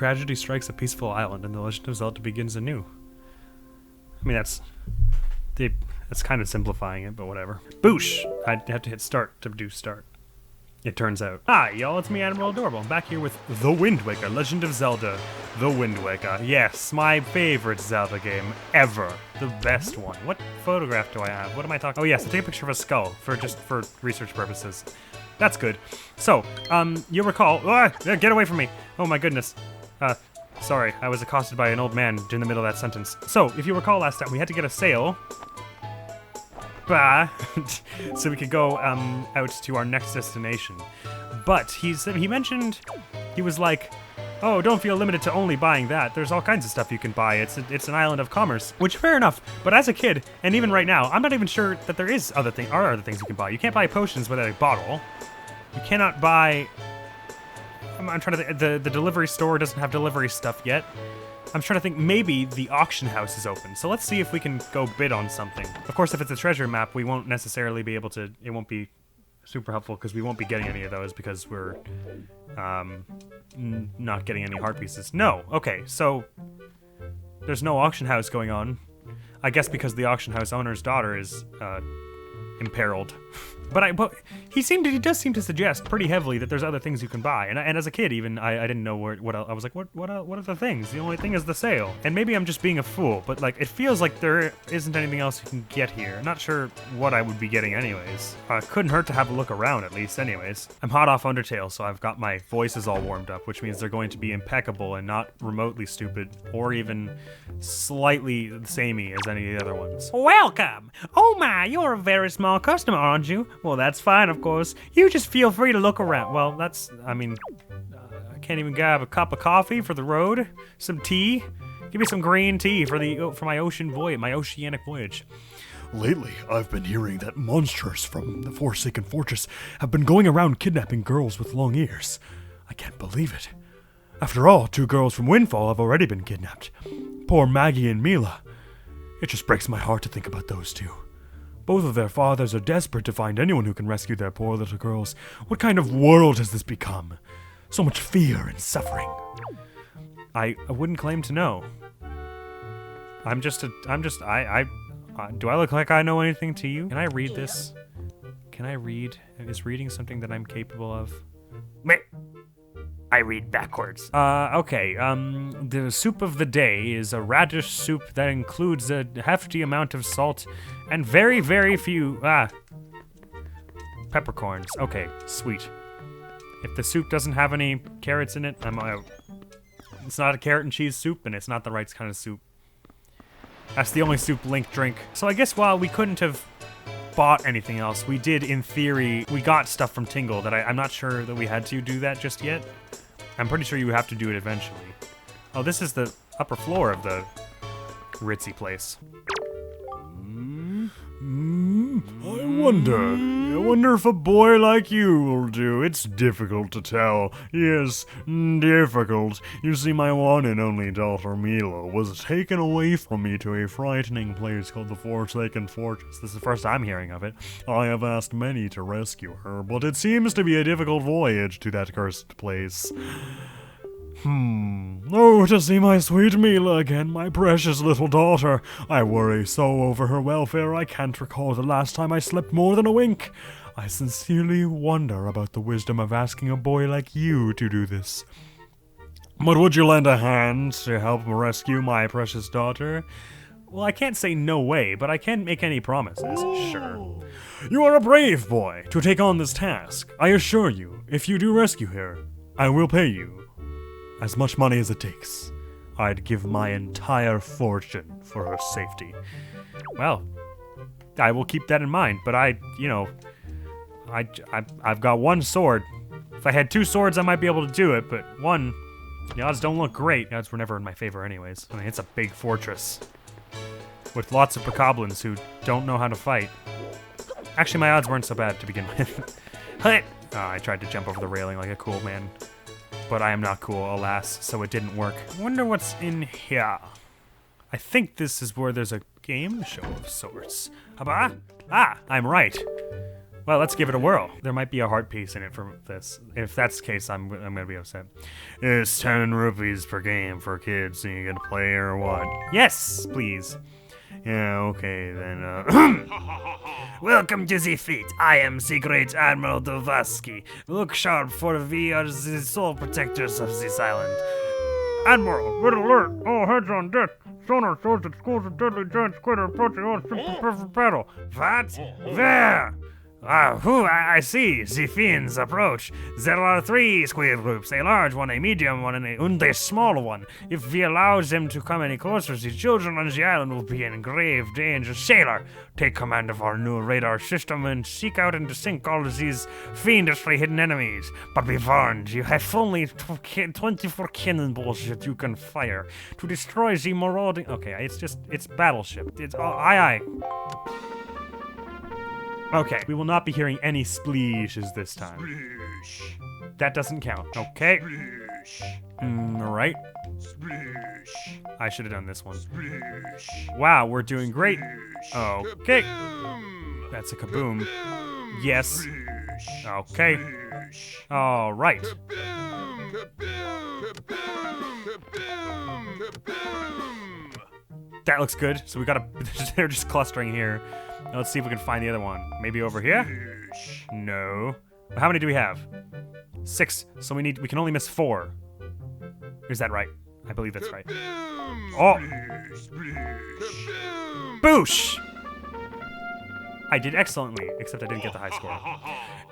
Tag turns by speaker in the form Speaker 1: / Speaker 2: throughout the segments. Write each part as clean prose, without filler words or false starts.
Speaker 1: tragedy strikes a peaceful island and the Legend of Zelda begins anew. I mean, that's kind of simplifying it, but whatever. Boosh! I'd have to hit start to do start. It turns out. Hi, y'all, it's me, Admiral Adorable. I'm back here with The Wind Waker, Legend of Zelda, The Wind Waker. Yes, my favorite Zelda game ever. The best one. What photograph do I have? What am I talking? Oh yes, I take a picture of a skull for research purposes. That's good. So, you'll recall, get away from me. Oh my goodness. Sorry, I was accosted by an old man in the middle of that sentence. So, if you recall last time, we had to get a sail. So we could go out to our next destination. But he mentioned, he was like, oh, don't feel limited to only buying that. There's all kinds of stuff you can buy. It's an island of commerce, which fair enough. But as a kid, and even right now, I'm not even sure that there are other things you can buy. You can't buy potions without a bottle. You cannot buy. I'm trying to think. The delivery store doesn't have delivery stuff yet. I'm trying to think, maybe the auction house is open. So let's see if we can go bid on something. Of course, if it's a treasure map, we won't necessarily be able to, it won't be super helpful because we won't be getting any of those because we're not getting any heart pieces. No, okay, so there's no auction house going on. I guess because the auction house owner's daughter is imperiled. But he does seem to suggest pretty heavily that there's other things you can buy, and as a kid even I didn't know what else. I was like, what are the things? The only thing is the sale, and maybe I'm just being a fool, but like it feels like there isn't anything else you can get here. I'm not sure what I would be getting anyways. Couldn't hurt to have a look around at least anyways. I'm hot off Undertale, so I've got my voices all warmed up, which means they're going to be impeccable and not remotely stupid or even slightly samey as any of the other ones. Welcome! Oh my, you're a very small customer, aren't you? Well, that's fine, of course. You just feel free to look around. Well, I can't even grab a cup of coffee for the road. Some tea. Give me some green tea for my oceanic voyage.
Speaker 2: Lately, I've been hearing that monsters from the Forsaken Fortress have been going around kidnapping girls with long ears. I can't believe it. After all, 2 girls from Windfall have already been kidnapped. Poor Maggie and Mila. It just breaks my heart to think about those 2. Both of their fathers are desperate to find anyone who can rescue their poor little girls. What kind of world has this become? So much fear and suffering.
Speaker 1: I wouldn't claim to know. Do I look like I know anything to you? Can I read this? Can I read? Is reading something that I'm capable of? I read backwards. Okay, the soup of the day is a radish soup that includes a hefty amount of salt and very, very few, peppercorns. Okay, sweet. If the soup doesn't have any carrots in it, I'm out. It's not a carrot and cheese soup, and it's not the right kind of soup. That's the only soup Link drink. So I guess while we couldn't have bought anything else, we did, in theory, we got stuff from Tingle that I'm not sure that we had to do that just yet. I'm pretty sure you have to do it eventually. Oh, this is the upper floor of the ritzy place.
Speaker 2: I wonder if a boy like you will do. It's difficult to tell. Yes, difficult. You see, my one and only daughter Mila was taken away from me to a frightening place called the Forsaken Fortress. This is the first I'm hearing of it. I have asked many to rescue her, but it seems to be a difficult voyage to that cursed place. Oh, to see my sweet Mila again, my precious little daughter. I worry so over her welfare I can't recall the last time I slept more than a wink. I sincerely wonder about the wisdom of asking a boy like you to do this. But would you lend a hand to help rescue my precious daughter?
Speaker 1: Well, I can't say no way, but I can't make any promises. Sure.
Speaker 2: You are a brave boy to take on this task. I assure you, if you do rescue her, I will pay you. As much money as it takes. I'd give my entire fortune for her safety.
Speaker 1: Well, I will keep that in mind, but I've got one sword. If I had 2 swords, I might be able to do it, but one, the odds don't look great. The odds were never in my favor anyways. I mean, it's a big fortress with lots of bokoblins who don't know how to fight. Actually, my odds weren't so bad to begin with. I tried to jump over the railing like a cool man. But I am not cool, alas, so it didn't work. I wonder what's in here. I think this is where there's a game show of sorts. I'm right. Well, let's give it a whirl. There might be a heart piece in it for this. If that's the case, I'm gonna be upset. It's 10 rupees per game for kids, so you gonna play or what? Yes, please. Yeah, okay, then, Welcome to the fleet. I am the great Admiral Dovasky. Look sharp, for we are the sole protectors of this island. Admiral, red alert! All heads on deck. Sonar shows that schools of deadly giant squid are approaching all super perfect battle. What? Where? I see. The fiends approach. There are 3 squid groups, a large one, a medium one, and a small one. If we allow them to come any closer, the children on the island will be in grave danger. Sailor, take command of our new radar system and seek out and sink all of these fiendishly hidden enemies. But be warned, you have only 24 cannonballs that you can fire to destroy the marauding... Okay, it's battleship. It's... aye. Okay, we will not be hearing any spleeshes this time. Splish. That doesn't count. Okay. Right. Splish. I should have done this one. Splish. Wow, we're doing great. Okay. Kaboom. That's a kaboom. Kaboom. Yes. Splish. Okay. Splish. All right. Kaboom. Kaboom. Kaboom. Kaboom. That looks good. So we gotta... they're just clustering here. Now let's see if we can find the other one. Maybe over here? No. How many do we have? 6. So we can only miss 4. Is that right? I believe that's right. Oh! Boosh! I did excellently, except I didn't get the high score.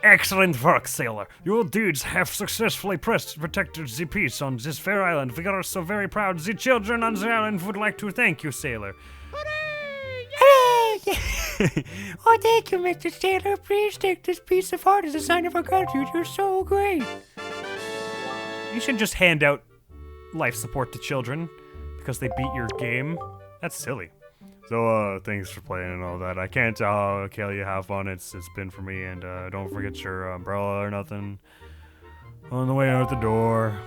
Speaker 1: Excellent work, sailor. Your dudes have successfully protected the peace on this fair island. We are so very proud. The children on the island would like to thank you, sailor. Oh, thank you, Mr. Sailor. Please take this piece of art as a sign of our gratitude. You're so great. You shouldn't just hand out life support to children because they beat your game. That's silly. So, thanks for playing and all that. I can't tell how, Kayla, you have fun. It's been for me, and don't forget your umbrella or nothing on the way out the door.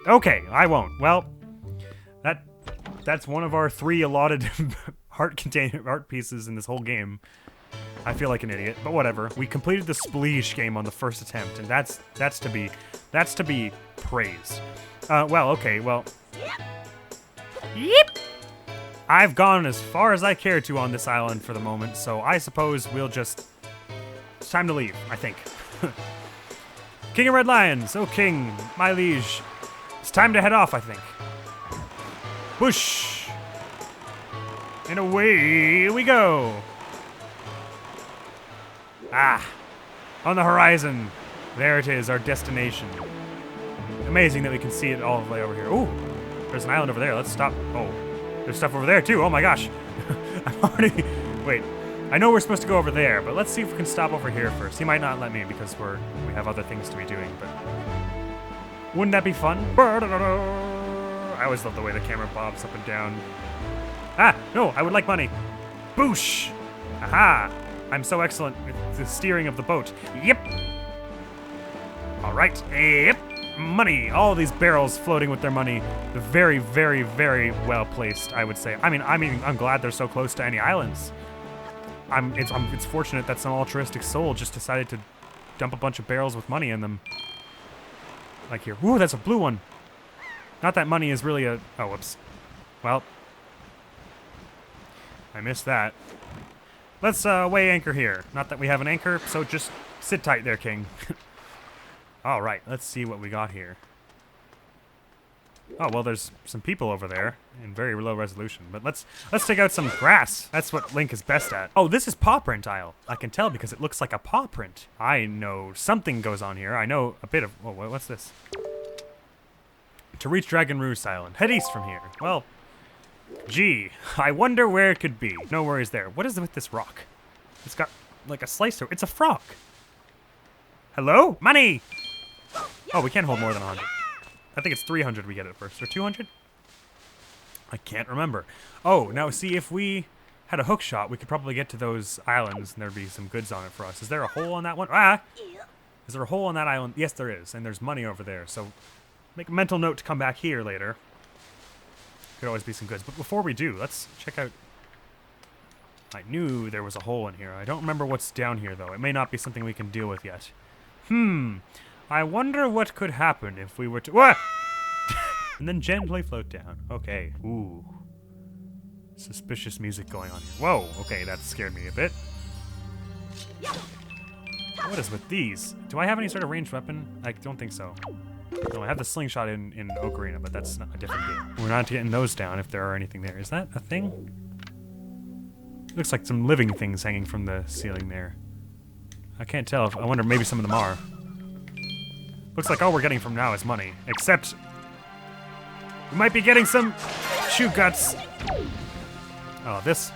Speaker 1: Okay, I won't. Well, that's one of our 3 allotted art pieces in this whole game. I feel like an idiot, but whatever. We completed the Spleesh game on the first attempt, and that's to be praised. Well, okay, well. Yep. I've gone as far as I care to on this island for the moment, so I suppose we'll just... It's time to leave, I think. King of Red Lions, oh king, my liege. It's time to head off, I think. Whoosh! And away we go! Ah! On the horizon! There it is, our destination. Amazing that we can see it all the way over here. Ooh! There's an island over there, let's stop. Oh. There's stuff over there too, oh my gosh! I'm already... Wait. I know we're supposed to go over there, but let's see if we can stop over here first. He might not let me because we have other things to be doing, but... Wouldn't that be fun? I always love the way the camera bobs up and down. Ah! No, I would like money. Boosh! Aha! I'm so excellent with the steering of the boat. Yep! Alright, yep! Money! All these barrels floating with their money. Very, very, very well placed, I would say. I mean, I'm glad they're so close to any islands. It's fortunate that some altruistic soul just decided to dump a bunch of barrels with money in them. Like here. Ooh, that's a blue one! Not that money is really a... Oh, whoops. Well. I missed that. Let's weigh anchor here. Not that we have an anchor, so just sit tight there, King. Alright, let's see what we got here. Oh, well, there's some people over there in very low resolution. But let's take out some grass. That's what Link is best at. Oh, this is paw print isle. I can tell because it looks like a paw print. I know something goes on here. I know a bit of... Oh, what's this? To reach Dragon Roost Island. Head east from here. Well, gee, I wonder where it could be. No worries there. What is it with this rock? It's got like a slice through. It's a frog. Hello? Money! Oh, we can't hold more than 100. I think it's 300 we get it first. Or 200? I can't remember. Oh, now see, if we had a hook shot, we could probably get to those islands and there'd be some goods on it for us. Is there a hole on that one? Ah! Is there a hole on that island? Yes, there is. And there's money over there. So make a mental note to come back here later. Could always be some goods. But before we do, let's check out... I knew there was a hole in here. I don't remember what's down here, though. It may not be something we can deal with yet. I wonder what could happen if we were to... What? And then gently float down. Okay. Ooh. Suspicious music going on here. Whoa. Okay, that scared me a bit. What is with these? Do I have any sort of ranged weapon? I don't think so. No, I have the slingshot in Ocarina, but that's not a different game. We're not getting those down if there are anything there. Is that a thing? Looks like some living things hanging from the ceiling there. I can't tell if... I wonder, maybe some of them are. Looks like all we're getting from now is money. Except... we might be getting some... shoe guts. Oh, this...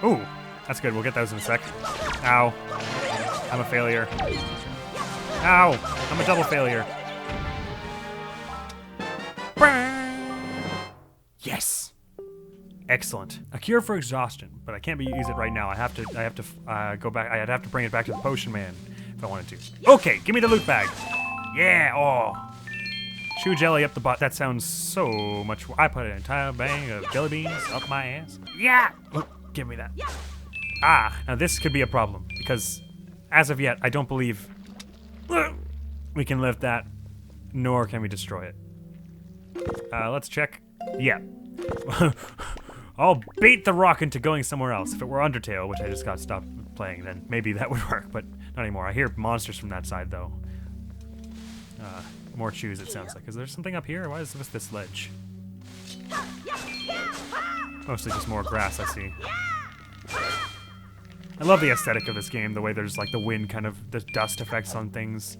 Speaker 1: ooh, that's good. We'll get those in a sec. Ow. I'm a failure. Ow! I'm a double failure. Yes! Excellent. A cure for exhaustion, but I can't use it right now. I have to go back. I'd have to bring it back to the potion man if I wanted to. Okay, give me the loot bag. Yeah, oh. Shoe jelly up the butt. That sounds so much. I put an entire bag of jelly beans up my ass. Yeah! Oh, give me that. Ah, now this could be a problem, because as of yet, I don't believe we can lift that, nor can we destroy it. Let's check. Yeah. I'll bait the rock into going somewhere else. If it were Undertale, which I just got stopped playing, then maybe that would work, but not anymore. I hear monsters from that side, though. More shoes, it sounds like. Is there something up here? Why is this ledge? Mostly just more grass, I see. I love the aesthetic of this game, the way there's like the wind kind of, the dust effects on things.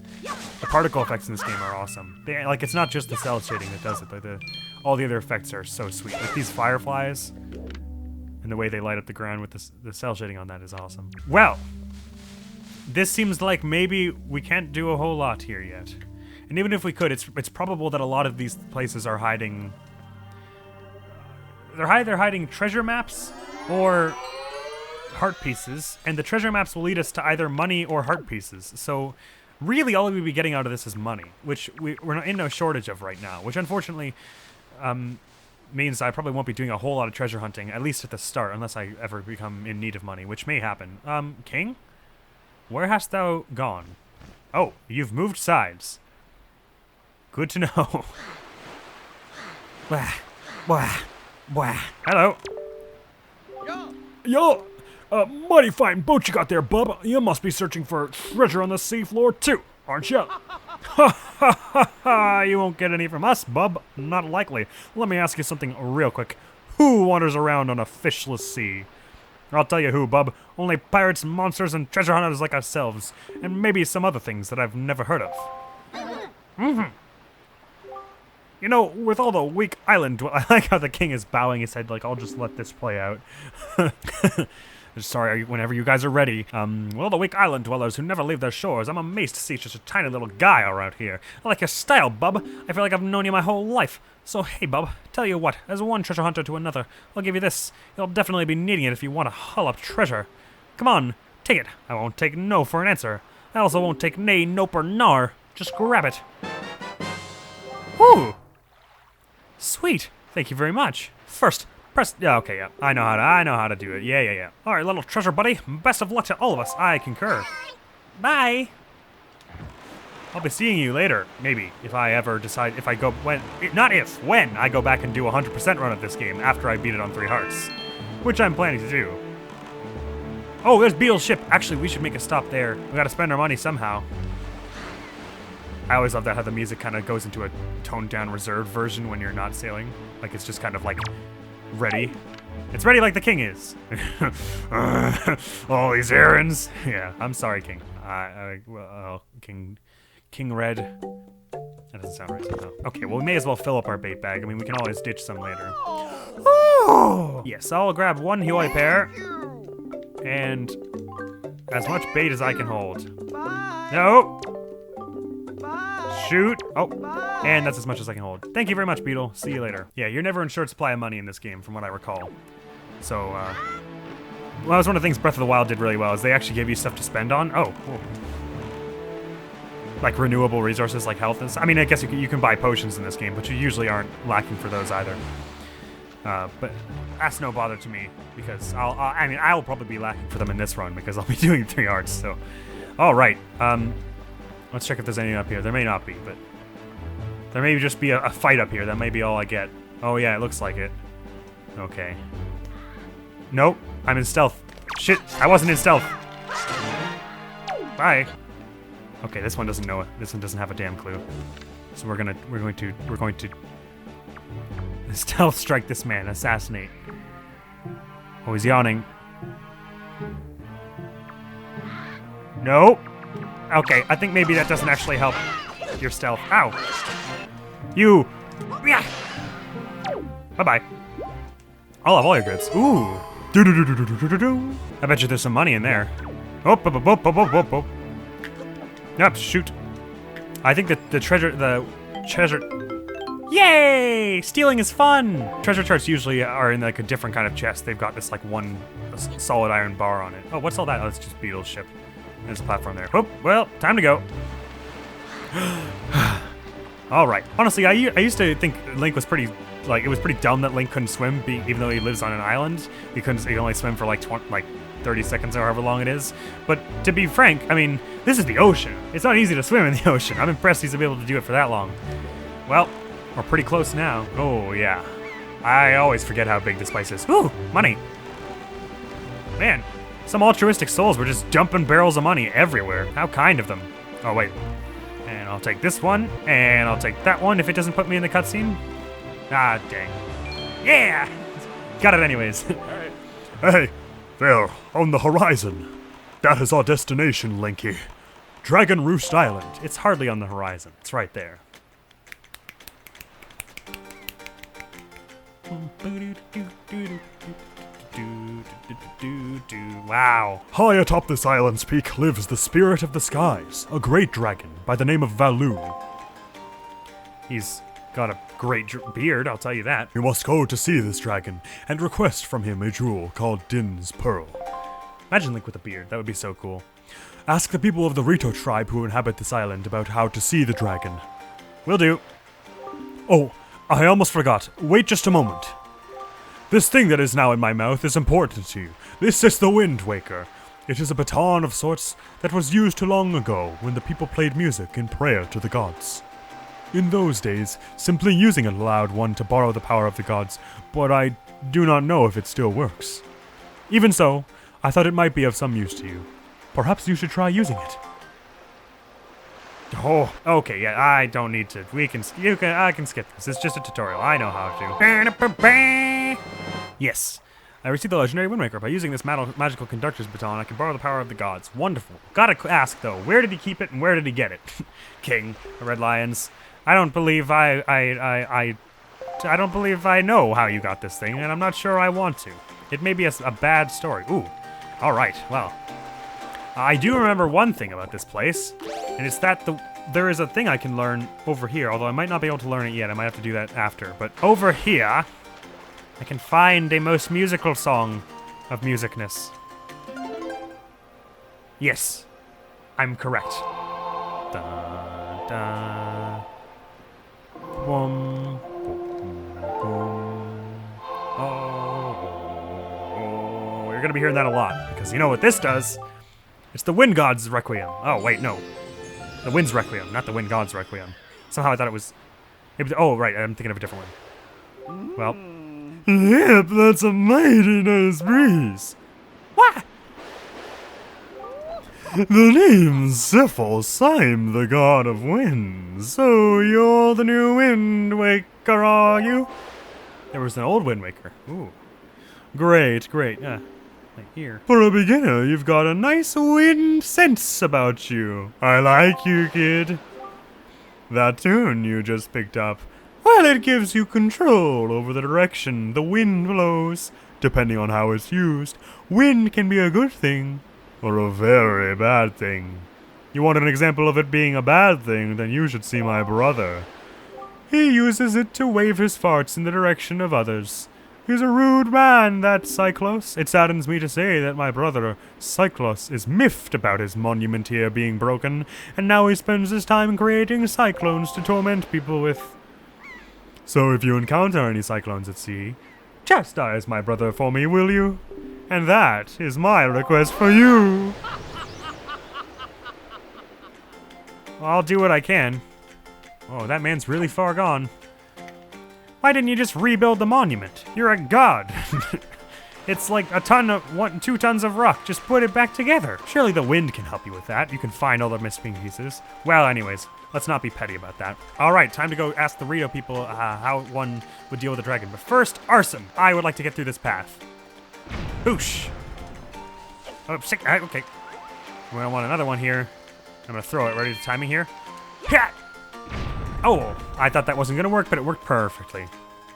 Speaker 1: The particle effects in this game are awesome. Like, it's not just the cell shading that does it, like all the other effects are so sweet. Like these fireflies, and the way they light up the ground with the cell shading on that is awesome. Well, this seems like maybe we can't do a whole lot here yet. And even if we could, it's probable that a lot of these places are hiding... they're either hiding treasure maps, or heart pieces, and the treasure maps will lead us to either money or heart pieces. So really all we'll be getting out of this is money, which we're in no shortage of right now, which unfortunately means I probably won't be doing a whole lot of treasure hunting, at least at the start, unless I ever become in need of money, which may happen. King? Where hast thou gone? Oh, you've moved sides. Good to know. Wah, wah, wah. Hello.
Speaker 2: Yo, mighty fine boat you got there, bub. You must be searching for treasure on the seafloor too, aren't you?
Speaker 1: Ha ha ha ha! You won't get any from us, bub. Not likely. Let me ask you something real quick. Who wanders around on a fishless sea? I'll tell you who, bub. Only pirates, monsters, and treasure hunters like ourselves. And maybe some other things that I've never heard of. Mm-hmm. You know, with all the weak island I like how the king is bowing his head like, I'll just let this play out. Sorry, whenever you guys are ready. Well, the weak island dwellers who never leave their shores, I'm amazed to see such a tiny little guy around here. I like your style, bub. I feel like I've known you my whole life. So, hey, bub, tell you what, as one treasure hunter to another, I'll give you this. You'll definitely be needing it if you want to haul up treasure. Come on, take it. I won't take no for an answer. I also won't take nay, nope, or nar. Just grab it. Whew! Sweet. Thank you very much. First, press... yeah, okay, yeah. I know how to do it. Yeah. All right, little treasure buddy. Best of luck to all of us. I concur. Bye. I'll be seeing you later, maybe, if I ever decide, if I go, when I go back and do a 100% run of this game after I beat it on 3 hearts, which I'm planning to do. Oh, there's Beetle's ship. Actually, we should make a stop there. We gotta spend our money somehow. I always love that how the music kind of goes into a toned-down, reserved version when you're not sailing. Like, it's just kind of, like, ready. It's ready like the king is. All these errands. Yeah, I'm sorry, King. King Red. That doesn't sound right somehow. Okay, well, we may as well fill up our bait bag. I mean, we can always ditch some later. Oh! Yes, I'll grab 1 Huey pair. And as much bait as I can hold. No! Shoot! Oh, and that's as much as I can hold. Thank you very much, Beetle. See you later. Yeah, you're never in short supply of money in this game, from what I recall. So, well, that was one of the things Breath of the Wild did really well, is they actually gave you stuff to spend on. Oh, cool. Like renewable resources, like health and stuff. I mean, I guess you can buy potions in this game, but you usually aren't lacking for those either. But that's no bother to me because I will probably be lacking for them in this run because I'll be doing 3 arts. So, all right. Let's check if there's anything up here. There may not be, but there may just be a fight up here. That may be all I get. Oh yeah, it looks like it. Okay. Nope, I'm in stealth. Shit, I wasn't in stealth. Bye. Okay, this one doesn't know it. This one doesn't have a damn clue. So we're going to stealth strike this man, assassinate. Oh, he's yawning. Nope. Okay, I think maybe that doesn't actually help your stealth. Ow. You. Yeah. Bye-bye. I'll have all your goods. Ooh. I bet you there's some money in there. Oh. Yep, shoot. I think that the treasure... Yay! Stealing is fun! Treasure charts usually are in like a different kind of chest. They've got this like one solid iron bar on it. Oh, what's all that? Oh, it's just Beetle's ship. There's a platform there. Oh, well, time to go. All right. Honestly, I used to think Link was pretty... Like, it was pretty dumb that Link couldn't swim, even though he lives on an island. He can only swim for like 30 seconds or however long it is. But to be frank, I mean, this is the ocean. It's not easy to swim in the ocean. I'm impressed he's able to do it for that long. Well, we're pretty close now. Oh, yeah. I always forget how big this place is. Ooh, money. Man, some altruistic souls were just dumping barrels of money everywhere. How kind of them. Oh, wait. And I'll take this one, and I'll take that one if it doesn't put me in the cutscene. Ah, dang. Yeah! Got it anyways. Alright.
Speaker 2: Hey, there, on the horizon. That is our destination, Linkie. Dragon Roost Island.
Speaker 1: It's hardly on the horizon. It's right there. Wow.
Speaker 2: High atop this island's peak lives the Spirit of the Skies, a great dragon by the name of Valoo.
Speaker 1: He's got a great beard, I'll tell you that.
Speaker 2: You must go to see this dragon and request from him a jewel called Din's Pearl.
Speaker 1: Imagine Link with a beard. That would be so cool.
Speaker 2: Ask the people of the Rito tribe who inhabit this island about how to see the dragon.
Speaker 1: Will do.
Speaker 2: Oh, I almost forgot. Wait just a moment. This thing that is now in my mouth is important to you. This is the Wind Waker. It is a baton of sorts that was used too long ago when the people played music in prayer to the gods. In those days, simply using it allowed one to borrow the power of the gods, but I do not know if it still works. Even so, I thought it might be of some use to you. Perhaps you should try using it.
Speaker 1: Oh, okay, yeah, I don't need to. I can skip this. It's just a tutorial. I know how to. Yes. I received the legendary Wind Waker. By using this magical conductor's baton, I can borrow the power of the gods. Wonderful. Gotta ask, though, where did he keep it and where did he get it? King, the Red Lions. I don't believe I don't believe I know how you got this thing, and I'm not sure I want to. It may be a bad story. Ooh. Alright, well. I do remember one thing about this place, and it's that there is a thing I can learn over here, although I might not be able to learn it yet. I might have to do that after. But over here, I can find a most musical song of musicness. Yes, I'm correct. Da, da, boom, boom, boom. Oh, you're gonna be hearing that a lot, because you know what this does? It's the Wind God's Requiem. Oh, wait, no. The Wind's Requiem, not the Wind God's Requiem. Somehow I thought it was... Oh, right, I'm thinking of a different one. Well.
Speaker 2: Yep, that's a mighty nice breeze.
Speaker 1: What?
Speaker 2: The name's Zephos. I'm the god of wind. So you're the new Wind Waker, are you?
Speaker 1: There was an old Wind Waker. Ooh. Great, great. Yeah. Like here.
Speaker 2: For a beginner, you've got a nice wind sense about you. I like you, kid. That tune you just picked up, well, it gives you control over the direction the wind blows. Depending on how it's used, wind can be a good thing or a very bad thing. You want an example of it being a bad thing, then you should see my brother. He uses it to wave his farts in the direction of others. He's a rude man, that Cyclos. It saddens me to say that my brother, Cyclos, is miffed about his monument here being broken, and now he spends his time creating cyclones to torment people with. So if you encounter any cyclones at sea,
Speaker 1: Chastise my brother for me, will you? And that is my request for you. I'll do what I can. Oh, that man's really far gone. Why didn't you just rebuild the monument? You're a god. It's like 2 tons of rock. Just put it back together. Surely the wind can help you with that. You can find all the missing pieces. Well, anyways, let's not be petty about that. All right, time to go ask the Rito people how one would deal with a dragon. But first, arson. I would like to get through this path. Boosh. Oh, sick. Okay. We don't want another one here. I'm gonna throw it. Ready to time me here? Yeah. Oh, I thought that wasn't gonna work, but it worked perfectly.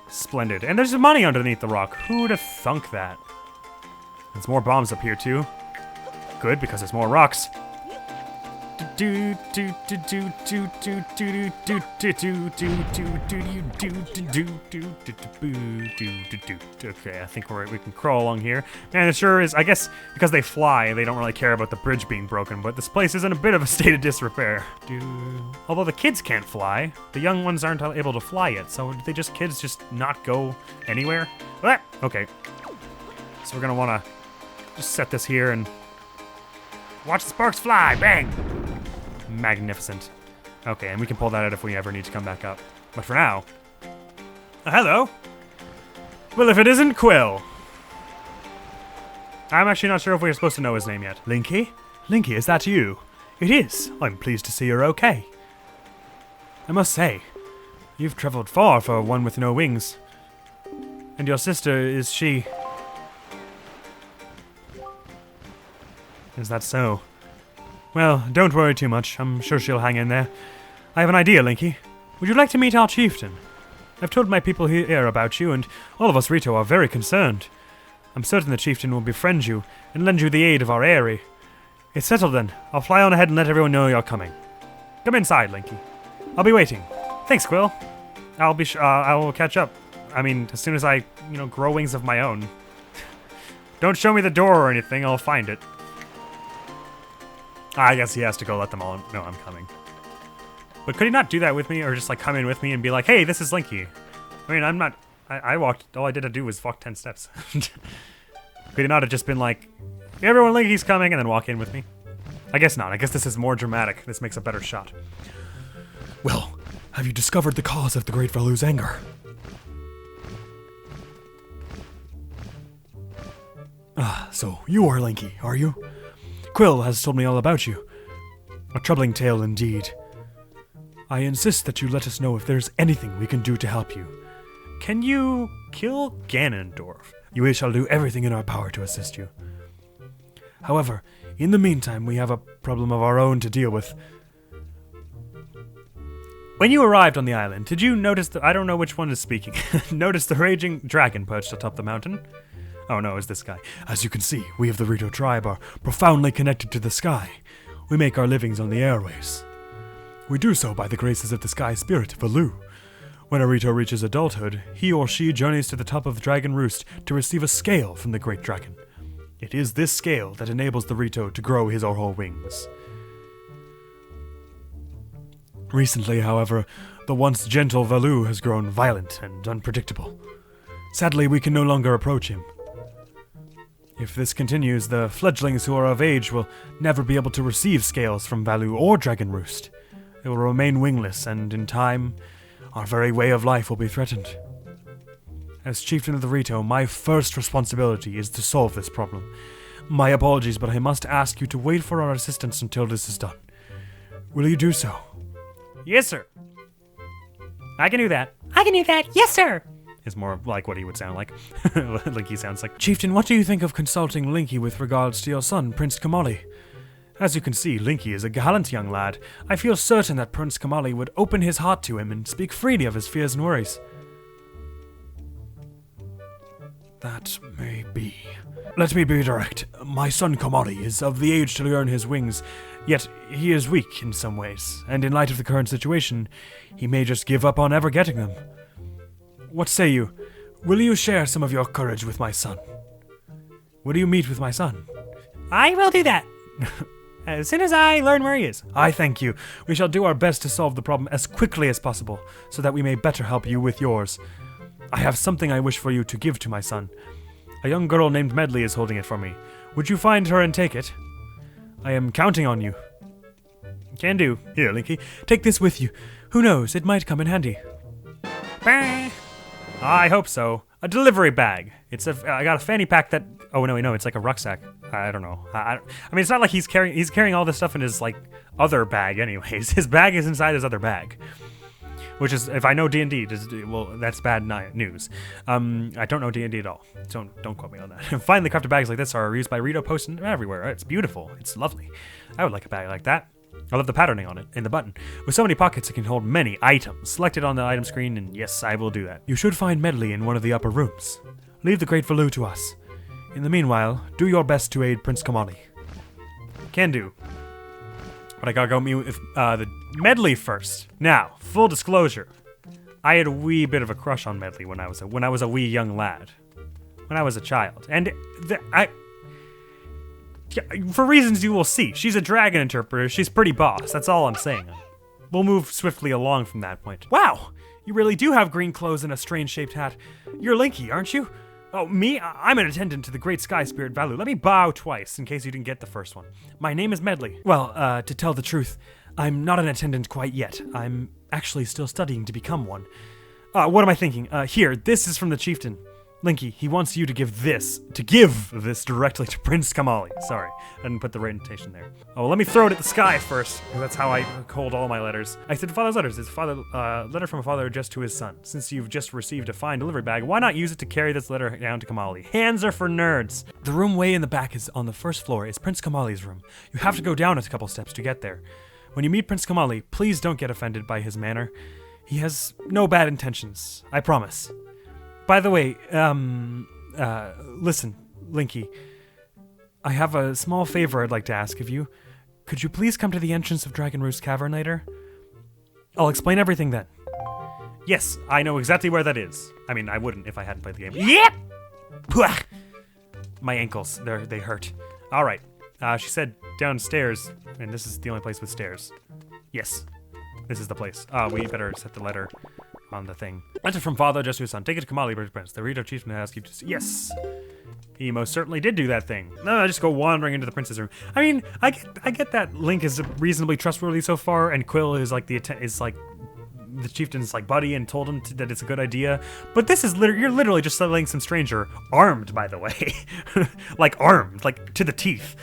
Speaker 1: Splendid. And there's money underneath the rock. Who'd have thunk that? There's more bombs up here, too. Good, because there's more rocks. Okay, I think we can crawl along here. And it sure is, I guess, because they fly, they don't really care about the bridge being broken, but this place is in a bit of a state of disrepair. Although the kids can't fly, the young ones aren't able to fly yet, so do kids just not go anywhere? Okay. So we're gonna wanna just set this here and watch the sparks fly, bang! Magnificent. Okay, and we can pull that out if we ever need to come back up. But for now... hello? Well, if it isn't Quill. I'm actually not sure if we're supposed to know his name yet.
Speaker 2: Linkie? Linkie, is that you?
Speaker 1: It is.
Speaker 2: I'm pleased to see you're okay.
Speaker 1: I must say, you've traveled far for one with no wings. And your sister, is she... Is that so? Well, don't worry too much. I'm sure she'll hang in there. I have an idea, Linkie. Would you like to meet our chieftain? I've told my people here about you, and all of us Rito are very concerned. I'm certain the chieftain will befriend you and lend you the aid of our Aerie. It's settled then. I'll fly on ahead and let everyone know you're coming. Come inside, Linkie. I'll be waiting. Thanks, Quill. I will catch up. I mean, as soon as I, grow wings of my own. Don't show me the door or anything. I'll find it. I guess he has to go let them all know I'm coming. But could he not do that with me, or just come in with me and be like, hey, this is Linkie? I mean, I'm not... I walked... All I did to do was walk 10 steps. Could he not have just been like, everyone, Linkie's coming, and then walk in with me? I guess not. I guess this is more dramatic. This makes a better shot.
Speaker 2: Well, have you discovered the cause of the Great Valu's anger? So you are Linkie, are you? Quill has told me all about you. A troubling tale indeed. I insist that you let us know if there's anything we can do to help you.
Speaker 1: Can you kill Ganondorf?
Speaker 2: We shall do everything in our power to assist you. However, in the meantime, we have a problem of our own to deal with.
Speaker 1: When you arrived on the island, did you notice I don't know which one is speaking. Notice the raging dragon perched atop the mountain? Oh no, it's this guy.
Speaker 2: As you can see, we of the Rito tribe are profoundly connected to the sky. We make our livings on the airways. We do so by the graces of the sky spirit, Valu. When a Rito reaches adulthood, he or she journeys to the top of the dragon Roost to receive a scale from the great dragon. It is this scale that enables the Rito to grow his or her wings. Recently, however, the once gentle Valu has grown violent and unpredictable. Sadly, we can no longer approach him. If this continues, the fledglings who are of age will never be able to receive scales from Valu or Dragon Roost. They will remain wingless, and in time, our very way of life will be threatened. As chieftain of the Rito, my first responsibility is to solve this problem. My apologies, but I must ask you to wait for our assistance until this is done. Will you do so?
Speaker 1: Yes, sir. I can do that.
Speaker 3: I can do that. Yes, sir.
Speaker 1: Is more like what he would sound like. Linkie sounds like.
Speaker 2: Chieftain, what do you think of consulting Linkie with regards to your son, Prince Kamali? As you can see, Linkie is a gallant young lad. I feel certain that Prince Kamali would open his heart to him and speak freely of his fears and worries. That may be. Let me be direct. My son Kamali is of the age to learn his wings, yet he is weak in some ways, and in light of the current situation, he may just give up on ever getting them. What say you? Will you share some of your courage with my son? Will you meet with my son?
Speaker 3: I will do that. As soon as I learn where he is.
Speaker 2: I thank you. We shall do our best to solve the problem as quickly as possible, so that we may better help you with yours.
Speaker 1: I have something I wish for you to give to my son. A young girl named Medley is holding it for me. Would you find her and take it? I am counting on you. Can do. Here, Linkie. Take this with you. Who knows, it might come in handy. Bah. I hope so. A delivery bag. I got a fanny pack that... Oh, no, it's like a rucksack. I don't know. I mean, it's not like he's carrying all this stuff in his, like, other bag anyways. His bag is inside his other bag. Which is, if I know D&D, well, that's bad news. I don't know D&D at all. Don't quote me on that. Finally crafted bags like this are used by Rito Post everywhere. It's beautiful. It's lovely. I would like a bag like that. I love the patterning on it, in the button. With so many pockets, it can hold many items. Select it on the item screen, and yes, I will do that. You should find Medley in one of the upper rooms. Leave the Great Valoo to us. In the meanwhile, do your best to aid Prince Kamali. Can do. But I gotta go meet with the Medley first. Now, full disclosure, I had a wee bit of a crush on Medley when I was a wee young lad, when I was a child, and for reasons you will see, she's a dragon interpreter. She's pretty boss. That's all I'm saying. We'll move swiftly along from that point. Wow, you really do have green clothes and a strange-shaped hat. You're Linkie, aren't you? Oh, me? I'm an attendant to the Great Sky Spirit Valoo. Let me bow twice, in case you didn't get the first one. My name is Medley. Well, to tell the truth, I'm not an attendant quite yet. I'm actually still studying to become one. What am I thinking? Here, this is from the chieftain. Linkie, he wants you to give this directly to Prince Kamali. Sorry, I didn't put the right intonation there. Oh, let me throw it at the sky first, because that's how I hold all my letters. I said father's letters. It's a letter from a father addressed to his son. Since you've just received a fine delivery bag, why not use it to carry this letter down to Kamali? Hands are for nerds. The room way in the back is on the first floor. Is Prince Kamali's room. You have to go down a couple steps to get there. When you meet Prince Kamali, please don't get offended by his manner. He has no bad intentions. I promise. By the way, listen, Linkie. I have a small favor I'd like to ask of you. Could you please come to the entrance of Dragon Roost Cavern later? I'll explain everything then. Yes, I know exactly where that is. I mean, I wouldn't if I hadn't played the game. Yep! My ankles, they hurt. All right. She said downstairs, and this is the only place with stairs. Yes, this is the place. We better set the letter on the thing. Letter from father, just to his son. Take it to Kamali, British Prince. The Rito chieftain asks you to see. Yes! He most certainly did do that thing. No, just go wandering into the prince's room. I mean, I get that Link is reasonably trustworthy so far, and Quill is like the chieftain's like buddy and told him that it's a good idea. But this is you're literally just letting some stranger, armed by the way, like armed, like to the teeth,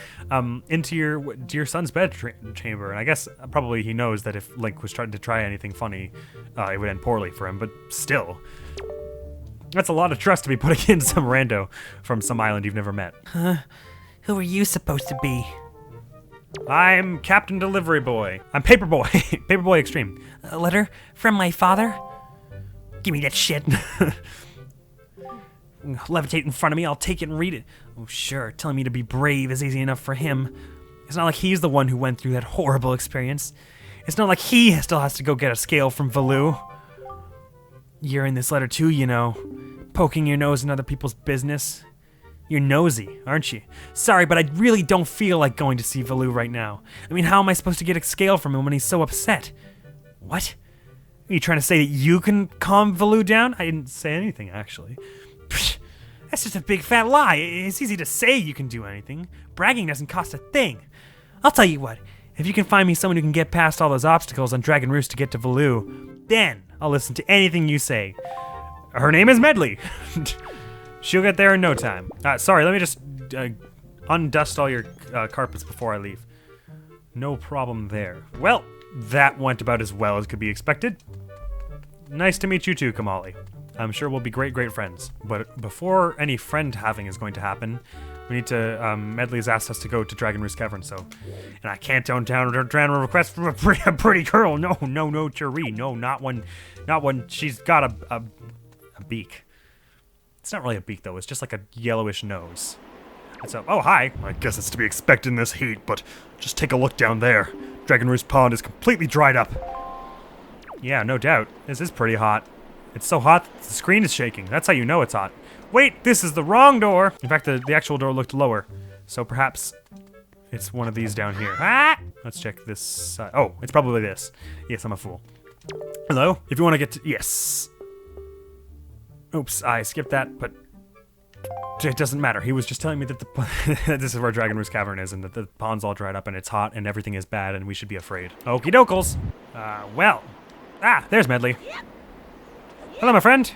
Speaker 1: into your son's bed chamber. And I guess probably he knows that if Link was trying to try anything funny, it would end poorly for him. But still, that's a lot of trust to be putting in some rando from some island you've never met.
Speaker 3: Who are you supposed to be?
Speaker 1: I'm Captain Delivery Boy. I'm Paperboy. Paperboy Extreme.
Speaker 3: A letter from my father? Give me that shit. Levitate in front of me, I'll take it and read it. Oh, sure, telling me to be brave is easy enough for him. It's not like he's the one who went through that horrible experience. It's not like he still has to go get a scale from Valoo. You're in this letter too, you know. Poking your nose in other people's business. You're nosy, aren't you? Sorry, but I really don't feel like going to see Valoo right now. I mean, how am I supposed to get a scale from him when he's so upset? What? Are you trying to say that you can calm Valoo down? I didn't say anything, actually. Psh, that's just a big fat lie. It's easy to say you can do anything. Bragging doesn't cost a thing. I'll tell you what. If you can find me someone who can get past all those obstacles on Dragon Roost to get to Valoo, then I'll listen to anything you say. Her name is Medley. She'll get there in no time. Sorry, let me just undust all your carpets before I leave. No problem there. Well, that went about as well as could be expected. Nice to meet you too, Kamali. I'm sure we'll be great friends. But before any friend having is going to happen, we need to, Medley's asked us to go to Dragon Roost Cavern, so... And I can't turn down a request from a pretty girl. No, Cherie. No, not one. She's got a beak. It's not really a beak, though. It's just like a yellowish nose. Oh, hi.
Speaker 2: I guess it's to be expected in this heat, but just take a look down there. Dragon Roost Pond is completely dried up.
Speaker 1: Yeah, no doubt. This is pretty hot. It's so hot that the screen is shaking. That's how you know it's hot. Wait, this is the wrong door. In fact, the actual door looked lower. So perhaps it's one of these down here. Ah! Let's check this side. Oh, it's probably this. Yes, I'm a fool. Hello? If you want to get to... Yes. Oops, I skipped that, but it doesn't matter. He was just telling me that that this is where Dragon Roost Cavern is, and that the pond's all dried up and it's hot and everything is bad and we should be afraid. Okie dokles. Well. Ah, there's Medley. Hello, my friend.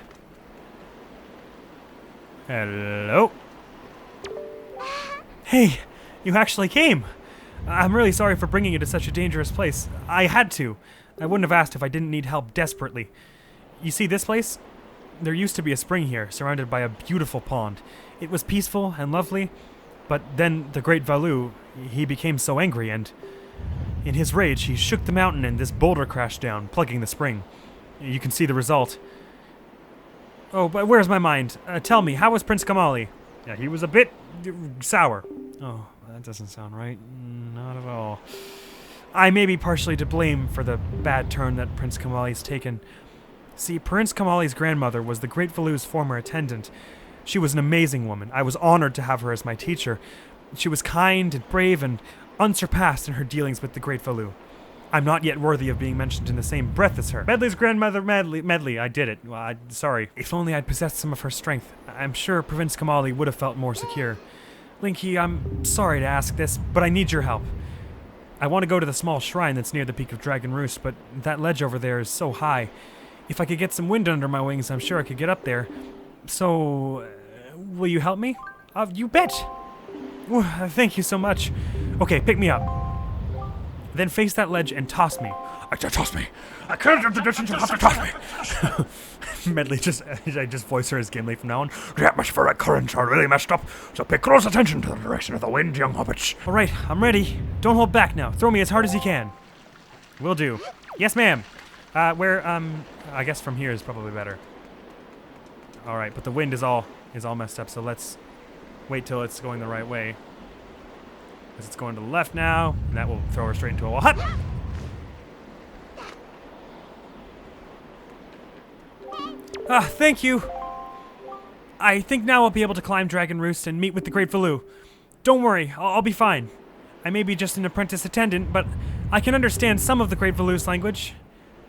Speaker 1: Hello. Hey, you actually came. I'm really sorry for bringing you to such a dangerous place. I had to. I wouldn't have asked if I didn't need help desperately. You see this place? There used to be a spring here, surrounded by a beautiful pond. It was peaceful and lovely, but then the great Valu, he became so angry and... in his rage, he shook the mountain and this boulder crashed down, plugging the spring. You can see the result. Oh, but where's my mind? Tell me, how was Prince Kamali? Yeah, he was a bit... sour. Oh, that doesn't sound right. Not at all. I may be partially to blame for the bad turn that Prince Kamali's taken. See, Prince Kamali's grandmother was the Great Valu's former attendant. She was an amazing woman. I was honored to have her as my teacher. She was kind and brave and unsurpassed in her dealings with the Great Valu. I'm not yet worthy of being mentioned in the same breath as her. Medley's grandmother, Medley, I did it. Well, sorry. If only I'd possessed some of her strength, I'm sure Prince Kamali would have felt more secure. Linkie, I'm sorry to ask this, but I need your help. I want to go to the small shrine that's near the peak of Dragon Roost, but that ledge over there is so high. If I could get some wind under my wings, I'm sure I could get up there. So, will you help me? You bet! Ooh, thank you so much. Okay, pick me up. Then face that ledge and toss me.
Speaker 2: Toss me. I can't jump the distance, you'll have to toss me.
Speaker 1: Medley, I just voice her as Gimli from now on.
Speaker 2: The atmospheric currents are really messed up, so pay close attention to the direction of the wind, young hobbits.
Speaker 1: Alright, I'm ready. Don't hold back now. Throw me as hard as you can. Will do. Yes, ma'am. I guess from here is probably better. Alright, but the wind is all messed up, so let's wait till it's going the right way. Because it's going to the left now, and that will throw her straight into a wall. Hut! Thank you. I think now I'll be able to climb Dragon Roost and meet with the Great Valu. Don't worry, I'll be fine. I may be just an apprentice attendant, but I can understand some of the Great Valu's language.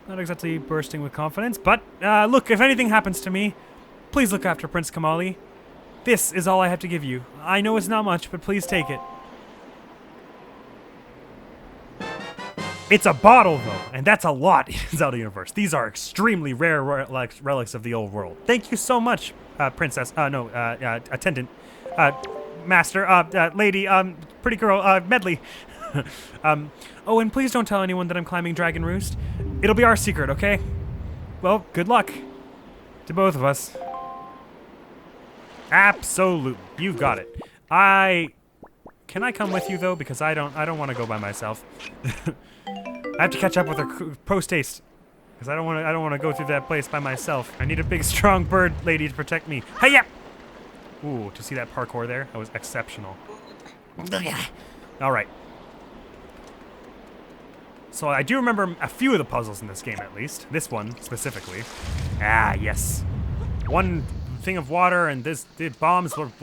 Speaker 1: Not exactly bursting with confidence, but look, if anything happens to me, please look after Prince Kamali. This is all I have to give you. I know it's not much, but please take it. It's a bottle, though, and that's a lot in Zelda universe. These are extremely rare relics of the old world. Thank you so much, princess. Attendant, master, lady, pretty girl, Medley. Oh, and please don't tell anyone that I'm climbing Dragon Roost. It'll be our secret, okay? Well, good luck to both of us. Absolutely, you've got it. Can I come with you though? Because I don't want to go by myself. I have to catch up with her post-haste. Because I don't want to go through that place by myself. I need a big, strong bird lady to protect me. Hiya! Ooh, to see that parkour there? That was exceptional. Alright. So I do remember a few of the puzzles in this game, at least. This one, specifically. Ah, yes. One thing of water, and the bombs will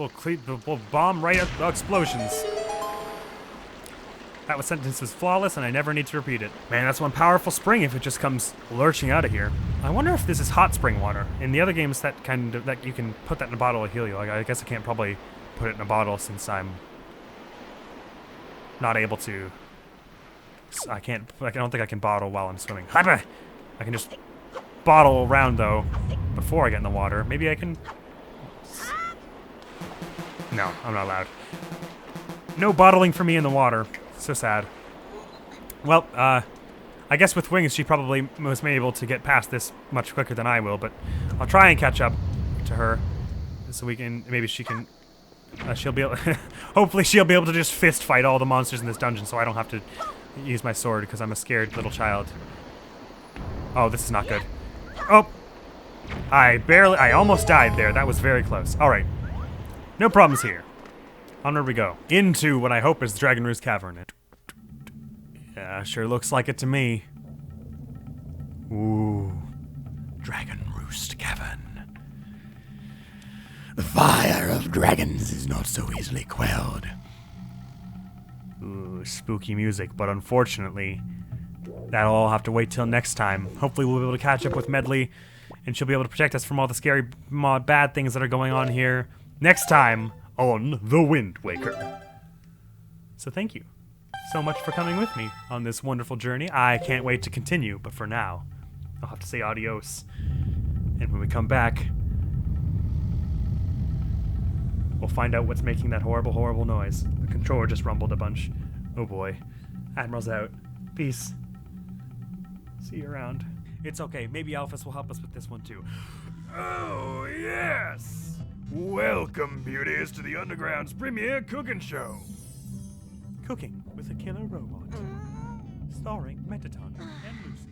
Speaker 1: bomb right at the explosions. That sentence was flawless, and I never need to repeat it. Man, that's one powerful spring if it just comes lurching out of here. I wonder if this is hot spring water. In the other games, that you can put that in a bottle to heal you. Like, I guess I can't probably put it in a bottle since I'm not able to. I don't think I can bottle while I'm swimming. I can just bottle around though before I get in the water. Maybe I can. No, I'm not allowed. No bottling for me in the water. So sad. Well, I guess with wings she probably was able to get past this much quicker than I will, but I'll try and catch up to her so we can, maybe she can, she'll be able, hopefully she'll be able to just fist fight all the monsters in this dungeon so I don't have to use my sword because I'm a scared little child. Oh, this is not good. Oh! I almost died there. That was very close. Alright. No problems here. Onward we go. Into what I hope is the Dragon Roost Cavern. Yeah, sure looks like it to me. Ooh. Dragon Roost Cavern.
Speaker 2: The fire of dragons is not so easily quelled.
Speaker 1: Ooh, spooky music, but unfortunately, that'll all have to wait till next time. Hopefully we'll be able to catch up with Medley and she'll be able to protect us from all the scary, bad things that are going on here next time on The Wind Waker. So thank you so much for coming with me on this wonderful journey. I can't wait to continue, but for now, I'll have to say adios. And when we come back, we'll find out what's making that horrible, horrible noise. The controller just rumbled a bunch. Oh boy. Admiral's out. Peace. See you around. It's okay. Maybe Alphys will help us with this one too.
Speaker 2: Oh, yes! Welcome, beauties, to the Underground's premiere cooking show.
Speaker 1: Cooking with a killer robot. Starring Metaton and Lucy.